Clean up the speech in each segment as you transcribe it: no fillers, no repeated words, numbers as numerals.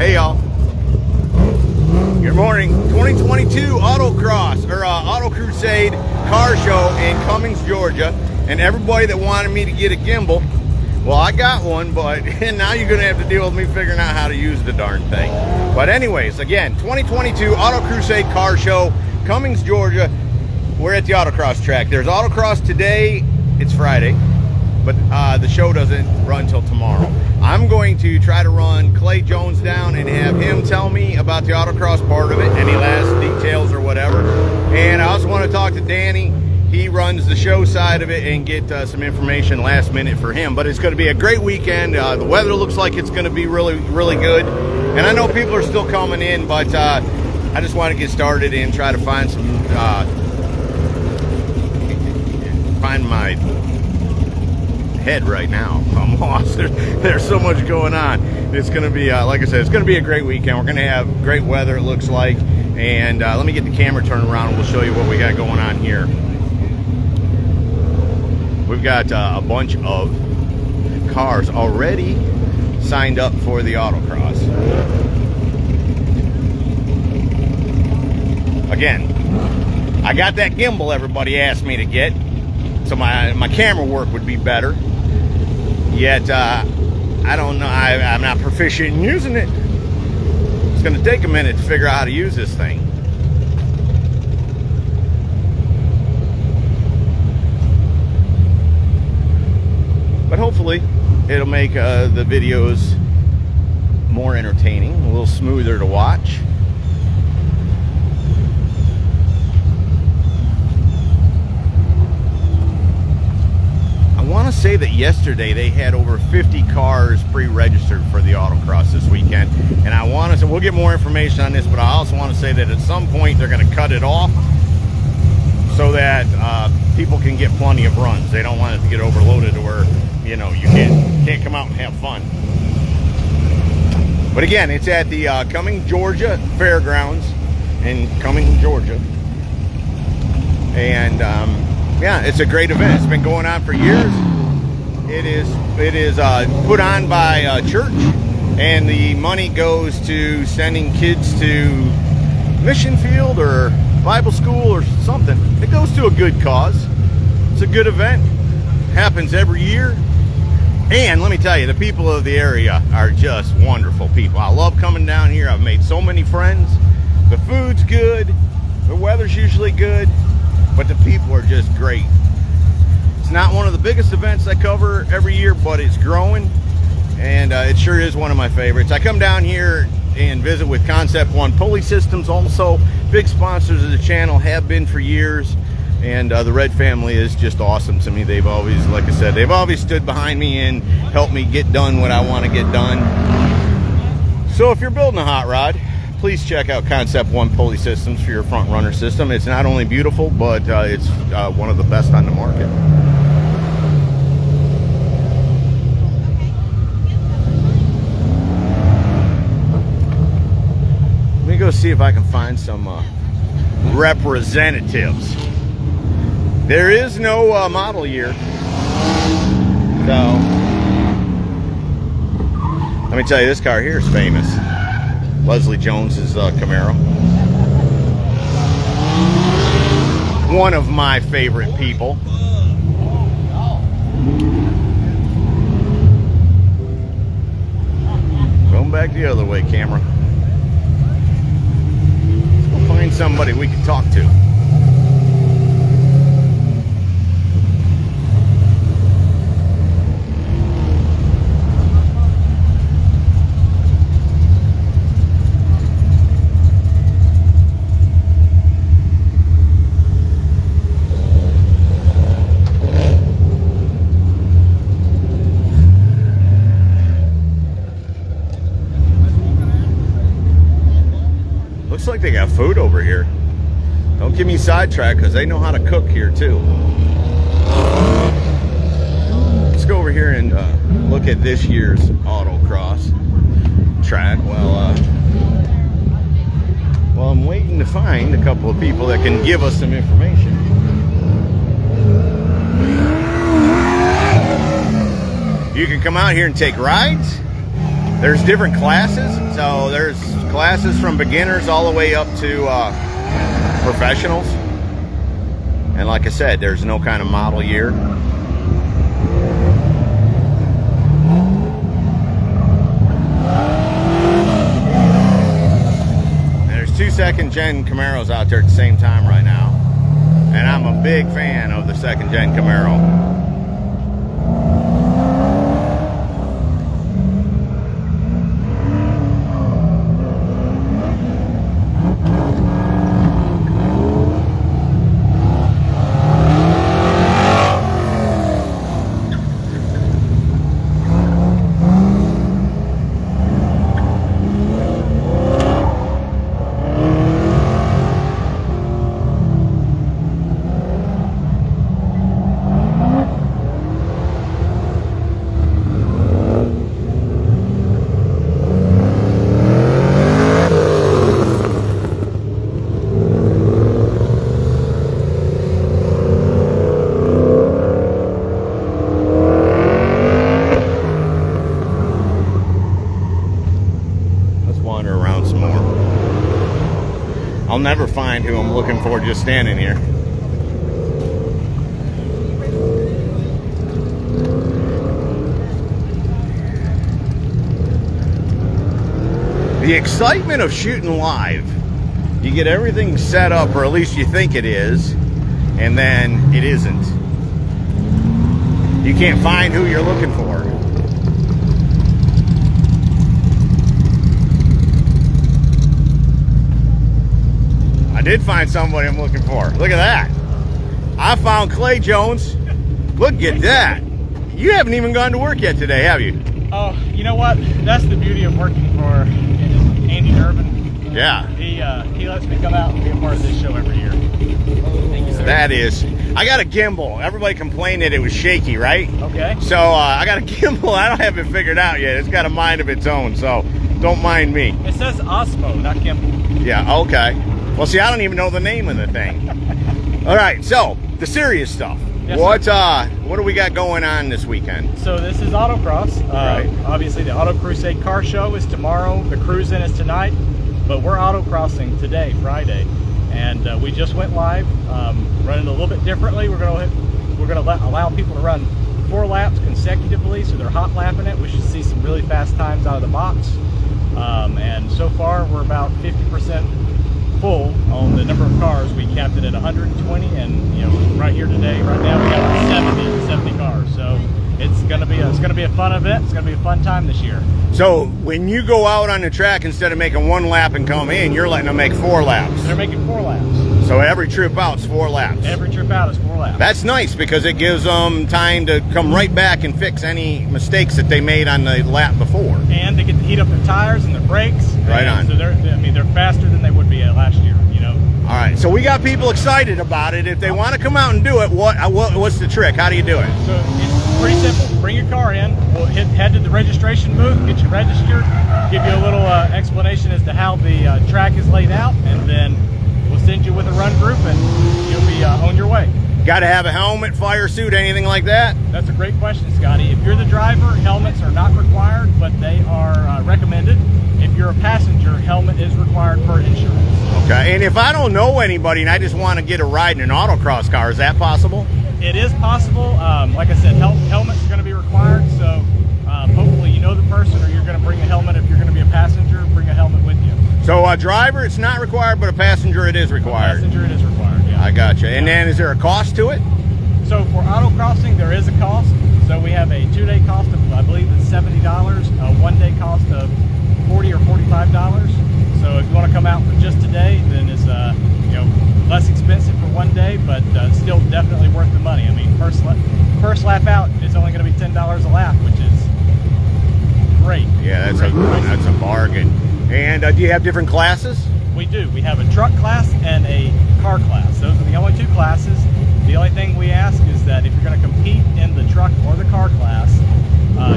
Hey y'all. Good morning. 2022 Autocross or Auto Crusade car show in Cumming, Georgia. And everybody that wanted me to get a gimbal, well, I got one, but now you're gonna have to deal with me figuring out how to use the darn thing. But anyways, again, 2022 Auto Crusade car show, Cumming, Georgia. We're at the Autocross track. There's Autocross today. It's Friday, but the show doesn't run till tomorrow. I'm going to try to run Clay Jones down and have him tell me about the Autocross part of it, any last details or whatever. And I also want to talk to Danny. He runs the show side of it and get some information last minute for him. But it's going to be a great weekend. The weather looks like it's going to be really, really good. And I know people are still coming in, but I just want to get started and try to find some, find my head right now. I'm lost. There's so much going on. It's going to be, like I said, it's going to be a great weekend. We're going to have great weather, it looks like. And let me get the camera turned around and we'll show you what we got going on here. We've got a bunch of cars already signed up for the Autocross. Again, I got that gimbal everybody asked me to get, so my camera work would be better. Yet, I don't know, I'm not proficient in using it. It's going to take a minute to figure out how to use this thing. But hopefully, it'll make the videos more entertaining, a little smoother to watch. I want to say that yesterday they had over 50 cars pre-registered for the Autocross this weekend. And I want to say, we'll get more information on this, but I also want to say that at some point they're going to cut it off so that people can get plenty of runs. They don't want it to get overloaded or, you know, you can't come out and have fun. But again, it's at the Cumming, Georgia Fairgrounds in Cumming, Georgia. And yeah, it's a great event. It's been going on for years. It is put on by a church, and the money goes to sending kids to mission field or Bible school or something. It goes to a good cause. It's a good event. Happens every year. And let me tell you, the people of the area are just wonderful people. I love coming down here. I've made so many friends. The food's good. The weather's usually good. But the people are just great. It's not one of the biggest events I cover every year, but it's growing. And it sure is one of my favorites. I come down here and visit with Concept One Pulley Systems also. Big sponsors of the channel, have been for years. And the Red family is just awesome to me. They've always, like I said, they've always stood behind me and helped me get done what I want to get done. So if you're building a hot rod, please check out Concept One Pulley Systems for your front runner system. It's not only beautiful, but it's one of the best on the market. Let me go see if I can find some representatives. There is no model year, so let me tell you, this car here is famous. Leslie Jones's Camaro. One of my favorite people. Going back the other way, camera. Let's go find somebody we can talk to. Looks like they got food over here. Don't get me sidetracked because they know how to cook here too. Let's go over here and look at this year's Autocross track. Well, I'm waiting to find a couple of people that can give us some information. You can come out here and take rides. There's different classes. So there's classes from beginners all the way up to professionals. And like I said, there's no kind of model year. There's 2 second-gen Camaros out there at the same time right now. And I'm a big fan of the second-gen Camaro. I'll never find who I'm looking for just standing here. The excitement of shooting live, you get everything set up, or at least you think it is, and then it isn't. You can't find who you're looking for. I did find somebody I'm looking for. Look at that. I found Clay Jones. Look at that. You haven't even gone to work yet today, have you? Oh, you know what? That's the beauty of working for Andy Durbin. Yeah. He lets me come out and be a part of this show every year. Thank you, sir. That is. I got a gimbal. Everybody complained that it was shaky, right? Okay. So I got a gimbal. I don't have it figured out yet. It's got a mind of its own, so don't mind me. It says Osmo, not gimbal. Yeah, okay. Well, see, I don't even know the name of the thing. All right, so the serious stuff. Yes, what do we got going on this weekend? So this is Autocross. Right. Obviously, the Auto Crusade car show is tomorrow. The cruise-in is tonight. But we're autocrossing today, Friday, and we just went live, running a little bit differently. We're gonna allow people to run 4 laps consecutively, so they're hot lapping it. We should see some really fast times out of the box. And so far, we're about 50% full on the number of cars. We capped it at 120, and you know, right here today, right now, we have 70 cars. So it's gonna be a fun event. It's gonna be a fun time this year. So when you go out on the track, instead of making 1 lap and come in, you're letting them make 4 laps. They're making 4 laps. So every trip out is 4 laps. Every trip out is 4 laps. That's nice because it gives them time to come right back and fix any mistakes that they made on the lap before. And they get to heat up their tires and their brakes. Right on. So they're faster than they would be at last year, you know. All right, so we got people excited about it. If they want to come out and do it, what's the trick? How do you do it? So it's pretty simple. Bring your car in. We'll head to the registration booth, get you registered, give you a little explanation as to how the track is laid out, and then we'll send you with a run group, and you'll be on your way. Got to have a helmet, fire suit, anything like that? That's a great question, Scotty. If you're the driver, helmets are not required, but they are recommended. If you're a passenger, helmet is required for insurance. Okay, and if I don't know anybody and I just want to get a ride in an autocross car, is that possible? It is possible. Like I said, helmets are going to be required, so hopefully you know the person, or you're going to bring a helmet. If you're going to be a passenger, bring a helmet with you. So a driver, it's not required, but a passenger, it is required. A passenger, it is required, yeah. I got you. And then is there a cost to it? So for autocrossing, there is a cost. So we have a 2-day cost of, I believe it's $70, a 1-day cost of $40 or $45. So if you want to come out for just today, then it's less expensive for 1 day, but still definitely worth the money. I mean, first lap out, it's only going to be $10 a lap, which is great. Yeah, that's a bargain. And do you have different classes? We do. We have a truck class and a car class. Those are the only 2 classes. The only thing we ask is that if you're going to compete in the truck or the car class,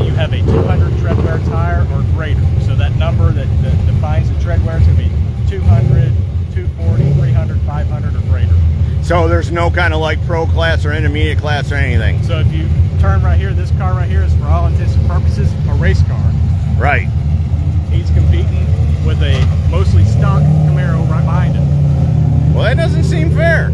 you have a 200 tread wear tire or greater. So that number that defines the tread wear is going to be 200, 240, 300, 500 or greater. So there's no kind of like pro class or intermediate class or anything? So if you turn right here, this car right here is for all intents and purposes a race car. Right. he's competing with a mostly stock Camaro right behind him. Well, that doesn't seem fair.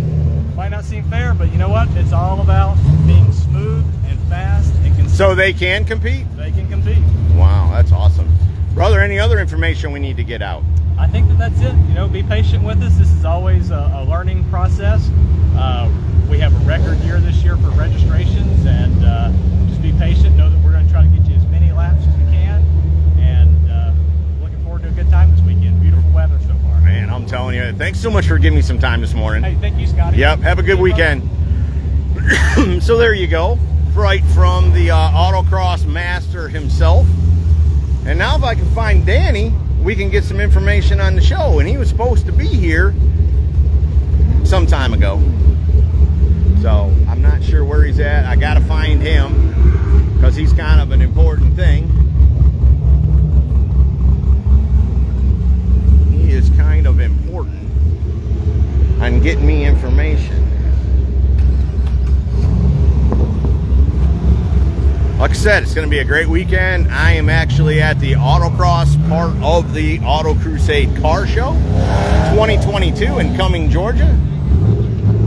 Might not seem fair, but you know what? It's all about being smooth and fast and consistent. So they can compete? They can compete. Wow, that's awesome. Brother, any other information we need to get out? I think that's it. You know, be patient with us. This is always a learning process. We have a record year this year for registrations, and just be patient. Know that we're going to try to get you as many laps as we can, and looking forward to a good time this weekend. Beautiful weather so far. Man, I'm telling you, thanks so much for giving me some time this morning. Hey, thank you, Scotty. Yep, have a good weekend. So there you go, right from the autocross master himself. And now if I can find Danny, we can get some information on the show. And he was supposed to be here some time ago. So I'm not sure where he's at. I got to find him because he's kind of an important thing. He is kind of important on getting me information. Like I said, it's going to be a great weekend. I am actually at the Autocross part of the Auto Crusade Car Show 2022 in Cumming, Georgia.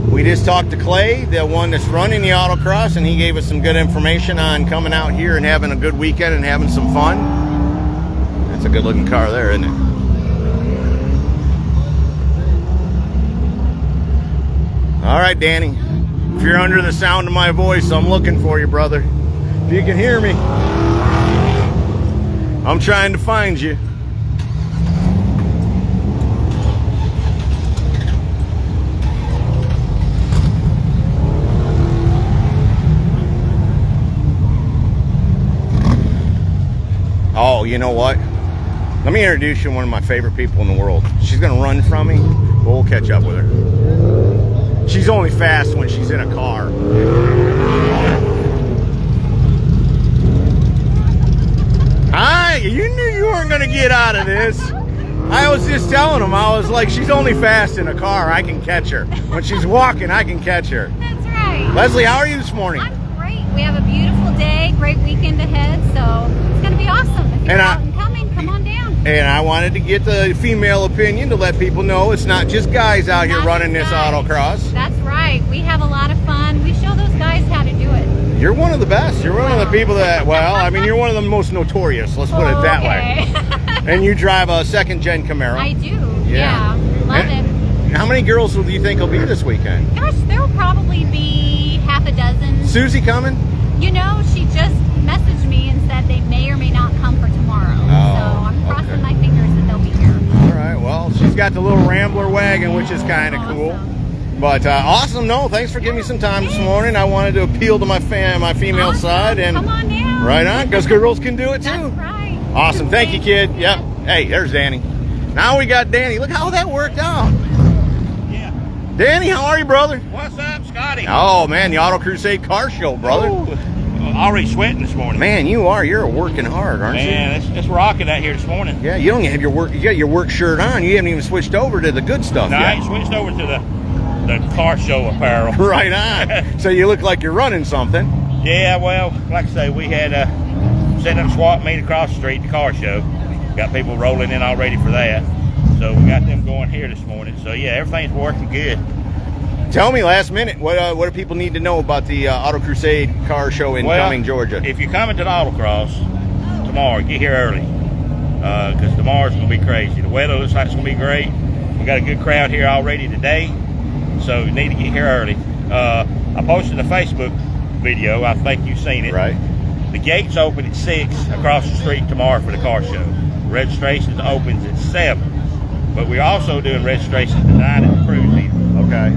We just talked to Clay, the one that's running the Autocross, and he gave us some good information on coming out here and having a good weekend and having some fun. That's a good looking car there, isn't it? All right, Danny. If you're under the sound of my voice, I'm looking for you, brother. If you can hear me, I'm trying to find you. Oh, you know what? Let me introduce you to one of my favorite people in the world. She's gonna run from me, but we'll catch up with her. She's only fast when she's in a car. Hi, you knew you weren't gonna get out of this. I was just telling him, I was like, she's only fast in a car. I can catch her. When she's walking, I can catch her. That's right. Leslie, how are you this morning? I'm great. We have a beautiful day, great weekend ahead, so it's going to be awesome. If you're out and coming, come on down. And I wanted to get the female opinion to let people know it's not just guys out here running this autocross. That's right. We have a lot of fun. We show those guys how to do it. You're one of the best. You're one of the people that, well, I mean, you're one of the most notorious. Let's put it that way. And you drive a second-gen Camaro. I do. Yeah. Love it. How many girls do you think will be this weekend? Gosh, there will probably be half a dozen. Susie coming? You know, she just messaged me and said they may or may not come for tomorrow. So I'm crossing my fingers that they'll be here. All right. Well, she's got the little Rambler wagon, which is kind of cool. But awesome. No, thanks for giving me some time this morning. I wanted to appeal to my female side. And come on down. Right on, because girls can do it too. That's right. Awesome. Thank you, kid. Yep. Hey, there's Danny. Now we got Danny. Look how that worked out. Yeah. Danny, how are you, brother? What's up, Scotty? Oh, man, the Auto Crusade Car Show, brother. Ooh. Already sweating this morning. Man, you are. You're working hard, aren't you? Man, it's rocking out here this morning. Yeah, you don't have your work. You got your work shirt on. You haven't even switched over to the good stuff No, yet. I ain't switched over to the car show apparel. Right on. So you look like you're running something. Yeah, well, like I say, we had setting up a swap meet across the street, the car show. Got people rolling in already for that. So we got them going here this morning. So yeah, everything's working good. Tell me last minute, what do people need to know about the Auto Crusade Car Show in Cumming, Georgia? If you're coming to the Autocross tomorrow, get here early. Because tomorrow's going to be crazy. The weather looks like it's going to be great. We got a good crowd here already today. So you need to get here early. I posted a Facebook video. I think you've seen it. Right. The gates open at 6 across the street tomorrow for the car show. Registrations opens at 7. But we're also doing registrations tonight at the cruise meet. Okay.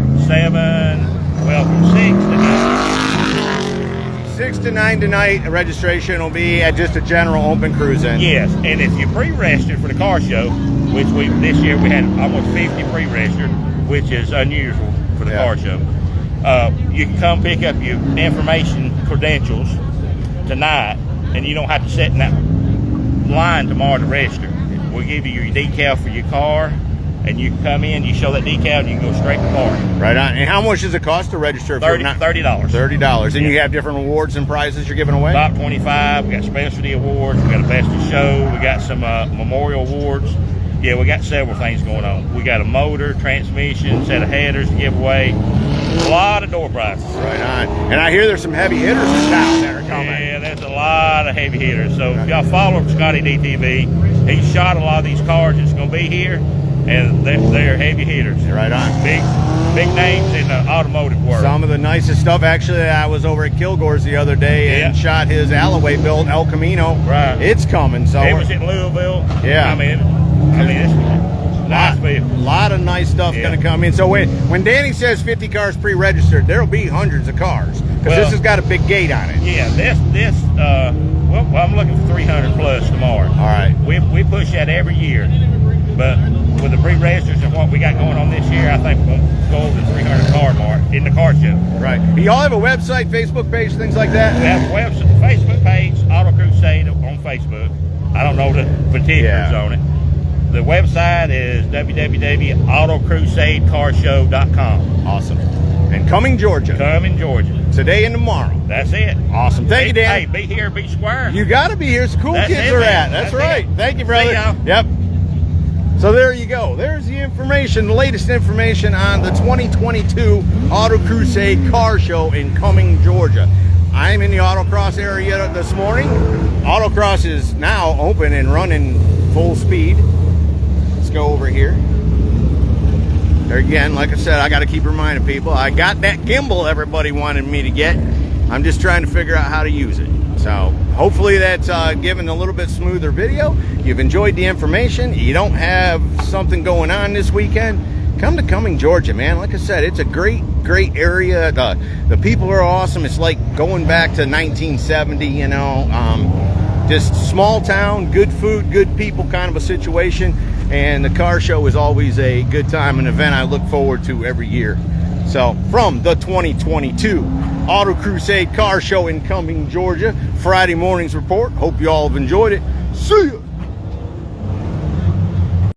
from 6 to 9. 6 to 9 tonight. Registration will be at just a general open cruising. Yes, and if you pre-registered for the car show, which this year we had almost 50 pre-registered, which is unusual for the car show. You can come pick up your information credentials tonight, and you don't have to sit in that line tomorrow to register. We'll give you your decal for your car, and you come in, you show that decal, and you can go straight to park. Right on. And how much does it cost to register? If you're not $30. $30. And Yeah. you have different awards and prizes you're giving away? Top 25. We got specialty awards. We got a best of show. We got some memorial awards. Yeah, we got several things going on. We got a motor, transmission, set of headers to give away. A lot of door prizes. Right on. And I hear there's some heavy hitters in town that are coming. Yeah, there's a lot of heavy hitters. So if y'all follow ScottieDTV, he shot a lot of these cars that's going to be here, and they're heavy hitters. Right on. Big names in the automotive world. Some of the nicest stuff. Actually, I was over at Kilgore's the other day and shot his Alloway built El Camino. Right. It's coming. So it was in Louisville. Yeah. I mean, it's a nice vehicle. A lot of nice stuff going to come in. So when Danny says 50 cars pre-registered, there'll be hundreds of cars because this has got a big gate on it. Yeah, well, I'm looking for 300 plus tomorrow. All right. We push that every year, but with the pre-registers and what we got going on this year, I think we're going to go over the 300 car mark in the car show. Right. Y'all have a website, Facebook page, things like that? We have a website, Facebook page, Auto Crusade on Facebook. I don't know the particulars on it. The website is www.autocrusadecarshow.com. Awesome. And Cumming, Georgia. Cumming, Georgia. Today and tomorrow. That's it. Awesome. Thank you, Dan. Hey, be here, be square. You got to be here. It's cool That's kids it, are man. at. That's That's right. it. Thank you, brother. See y'all. Yep. So there you go. There's the information, the latest information on the 2022 Auto Crusade Car Show in Cumming, Georgia. I'm in the Autocross area this morning. Autocross is now open and running full speed. Let's go over here. There again, like I said, I got to keep reminding people, I got that gimbal everybody wanted me to get. I'm just trying to figure out how to use it. So hopefully that's given a little bit smoother video. You've enjoyed the information. You don't have something going on this weekend, come to Cumming, Georgia, man. Like I said, it's a great area. The people are awesome. It's like going back to 1970, you know. Just small town, good food, good people kind of a situation. And the car show is always a good time, an event I look forward to every year. So from the 2022 Auto Crusade Car Show in Cumming, Georgia, Friday morning's report. Hope you all have enjoyed it. See ya.